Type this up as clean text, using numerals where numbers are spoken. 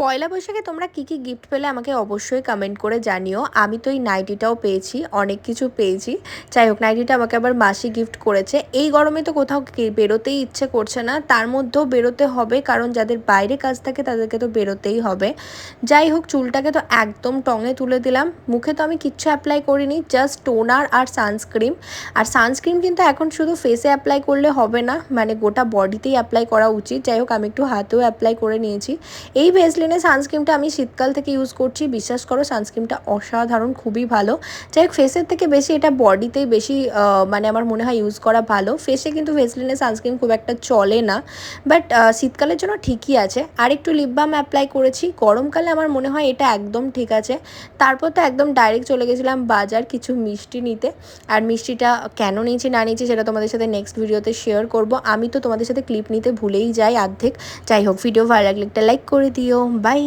পয়লা বৈশাখে তোমরা কি কি গিফট পেলে আমাকে অবশ্যই কমেন্ট করে জানিও। আমি তো এই নাইটিটাও পেয়েছি, অনেক কিছু পেয়েছি। যাই হোক, নাইটিটা আমাকে আবার মাসি গিফট করেছে। এই গরমে তো কোথাও বেরোতেই ইচ্ছে করছে না, তার মধ্যেও বেরোতে হবে, কারণ যাদের বাইরে কাজ থাকে তাদেরকে তো বেরোতেই হবে। যাই হোক, চুলটাকে তো একদম টঙে তুলে দিলাম। মুখে তো আমি কিচ্ছু অ্যাপ্লাই করিনি, জাস্ট টোনার আর সানস্ক্রিম। আর সানস্ক্রিম কিন্তু এখন শুধু ফেসে অ্যাপ্লাই করলে হবে না, মানে গোটা বডিতেই অ্যাপ্লাই করা উচিত। যাই হোক, আমি একটু হাতেও অ্যাপ্লাই করে নিয়েছি। এই ভেসলিনের সানস্ক্রিমটা আমি শীতকাল থেকে ইউজ করছি, বিশ্বাস করো সানস্ক্রিমটা অসাধারণ, খুবই ভালো। যাই হোক, ফেসের থেকে বেশি এটা বডিতেই বেশি মানে আমার মনে হয় ইউজ করা ভালো। ফেসে কিন্তু ভেসলিনের সানস্ক্রিম খুব একটা চলে না, বাট শীতকালের জন্য ঠিকই আছে। আর একটু লিপ বাম অ্যাপ্লাই করেছি, গরমকালে আমার মনে হয় এটা একদম ঠিক আছে। তারপর তো একদম ডাইরেক্ট চলে গেছিলাম বাজার কিছু মিষ্টি নিতে। আর মিষ্টিটা কেন নিয়েছি না নিয়েছি সেটা তোমাদের সাথে নেক্সট ভিডিওতে শেয়ার করব। আমি তো তোমাদের সাথে ক্লিপ নিতে ভুলেই যাই অর্ধেক। যাই হোক, ভিডিও ভালো লাগলে একটা লাইক করে দিও। বাই।